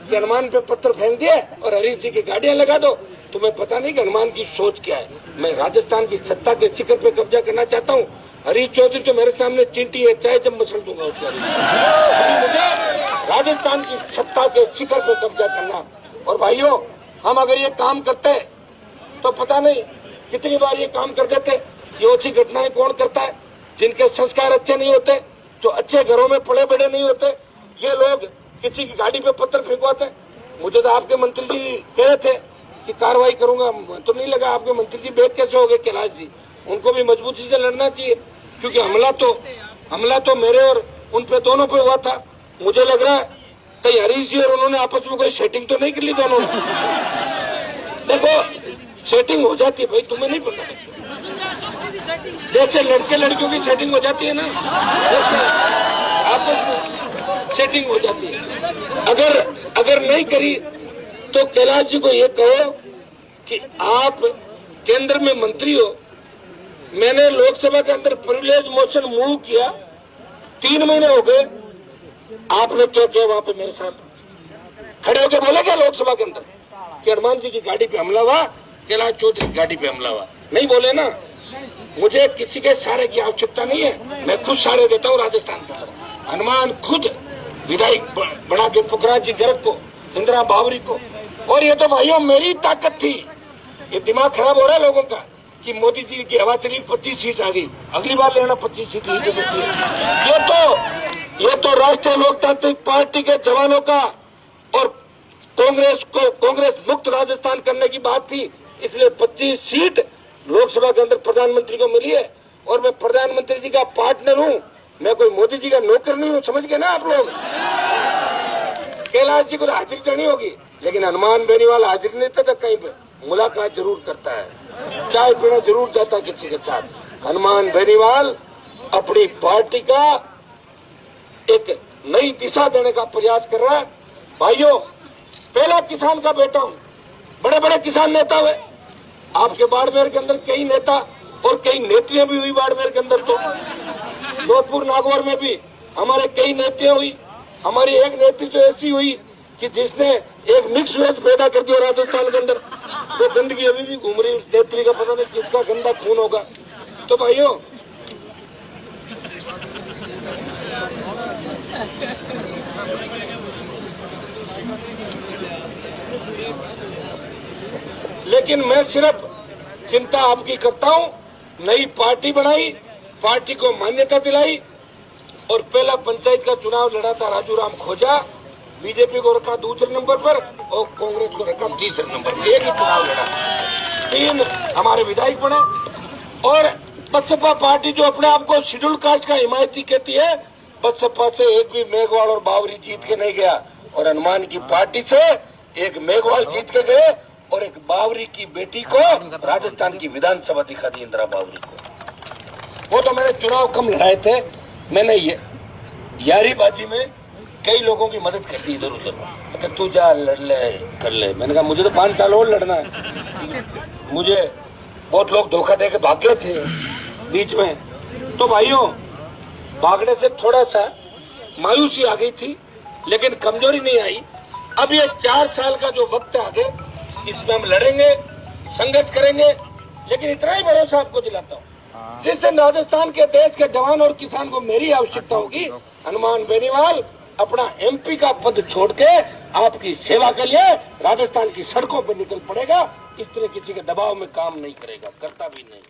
कि हनुमान पे पत्थर फेंक दिए और हरीश जी की गाड़ियां लगा दो। तुम्हें पता नहीं कि हनुमान की सोच क्या है। मैं राजस्थान की सत्ता के शिखर पे कब्जा करना चाहता हूँ। हरीश चौधरी तो मेरे सामने चींटी है, चाहे जब मसल दूंगा उसका। मुझे राजस्थान की सत्ता के शिखर पे कब्जा करना। और भाइयों, हम अगर ये काम करते तो पता नहीं कितनी बार ये काम कर देते। ये ओछी घटनाएं कौन करता है? जिनके संस्कार अच्छे नहीं होते, जो अच्छे घरों में पले बड़े नहीं होते, ये लोग किसी की गाड़ी पे पत्थर फेंकवाते। मुझे तो आपके मंत्री जी कह रहे थे कि कार्रवाई करूंगा, तो नहीं लगा। आपके मंत्री जी बेद कैसे हो गए कैलाश जी? उनको भी मजबूती से लड़ना चाहिए, क्योंकि हमला तो मेरे और उन पे दोनों पे हुआ था। मुझे लग रहा है कहीं हरीश जी और उन्होंने आपस में कोई सेटिंग तो नहीं कर ली दोनों ने। देखो, सेटिंग हो जाती है भाई, तुम्हें नहीं पता। जैसे लड़के लड़कियों की सेटिंग हो जाती है ना, आपस में सेटिंग हो जाती है। अगर नहीं करी तो कैलाश जी को ये कहो कि आप केंद्र में मंत्री हो। मैंने लोकसभा के अंदर प्रिविलेज मोशन मूव किया, 3 महीने हो गए। आपने क्या किया वहां पे? मेरे साथ खड़े होकर बोले क्या लोकसभा के अंदर कि हनुमान जी की गाड़ी पे हमला हुआ, कैलाश चौधरी की गाड़ी पे हमला हुआ? नहीं बोले ना। मुझे किसी के सहारे की आवश्यकता नहीं है, मैं खुद सहारे देता हूँ राजस्थान के अंदर। हनुमान खुद विधायक बना के पुखराज जी गर्ग को, इंदिरा बावरी को। और ये तो भाइयों मेरी ताकत थी। ये दिमाग खराब हो रहा है लोगों का कि मोदी जी की हवा चली, 25 सीट आ गई, अगली बार लेना 25 सीट लीजिए सकती है। ये तो राष्ट्रीय लोकतांत्रिक पार्टी के जवानों का और कांग्रेस मुक्त राजस्थान करने की बात थी। इसलिए 25 सीट लोकसभा के अंदर प्रधानमंत्री को मिली है। और मैं प्रधानमंत्री जी का पार्टनर हूँ, मैं कोई मोदी जी का नौकर नहीं हूँ। समझ गए ना आप लोग? कैलाश जी को हाजिरी करनी होगी, लेकिन हनुमान बेनीवाल हाजिर नहीं था, कहीं पे मुलाकात जरूर करता है, चाय पीना जरूर जाता है किसी के साथ। हनुमान बेनीवाल अपनी पार्टी का एक नई दिशा देने का प्रयास कर रहा है। भाइयों, पहला किसान का बेटा हूं। बड़े बड़े किसान नेता हुए आपके बाड़मेर के अंदर, कई नेता और कई नेत्रियां भी हुई बाड़मेर के अंदर। तो जोधपुर नागौर में भी हमारे कई नेत्रियां हुई। हमारी एक नेत्री तो ऐसी हुई कि जिसने एक मिक्स वेज पैदा कर दिया राजस्थान के अंदर। तो गंदगी अभी भी घूम रही, उस नेत्री का पता नहीं किसका गंदा खून होगा। तो भाइयों, लेकिन मैं सिर्फ चिंता आपकी करता हूं। नई पार्टी बनाई, पार्टी को मान्यता दिलाई और पहला पंचायत का चुनाव लड़ा था राजू राम खोजा। बीजेपी को रखा दूसरे नंबर पर और कांग्रेस को रखा तीसरे नंबर पर। एक ही चुनाव लड़ा, 3 हमारे विधायक बने। और बसपा पार्टी जो अपने आप को शेड्यूल कास्ट का हिमायती कहती है, बसपा से एक भी मेघवाल और बावरी जीत के नहीं गया। और हनुमान की पार्टी से एक मेघवाल जीत के गए और एक बावरी की बेटी को राजस्थान की विधानसभा दिखा दी, इंदिरा बावरी को। वो तो मैंने चुनाव कम लड़ाए थे, मैंने यारी बाजी में कई लोगों की मदद कर दी इधर उधर। तू जा लड़ ले कर ले। मैंने कहा मुझे तो 5 साल और लड़ना है। मुझे बहुत लोग धोखा दे के भाग गए थे बीच में। तो भाइयों, भागने से थोड़ा सा मायूसी आ गई थी, लेकिन कमजोरी नहीं आई। अब ये 4 साल का जो वक्त है आगे, इसमें हम लड़ेंगे, संघर्ष करेंगे। लेकिन इतना ही भरोसा आपको दिलाता हूँ, जिस दिन राजस्थान के देश के जवान और किसान को मेरी आवश्यकता होगी, हनुमान बेनीवाल अपना एमपी का पद छोड़ के आपकी सेवा के लिए राजस्थान की सड़कों पर निकल पड़ेगा। इस तरह किसी के दबाव में काम नहीं करेगा, करता भी नहीं।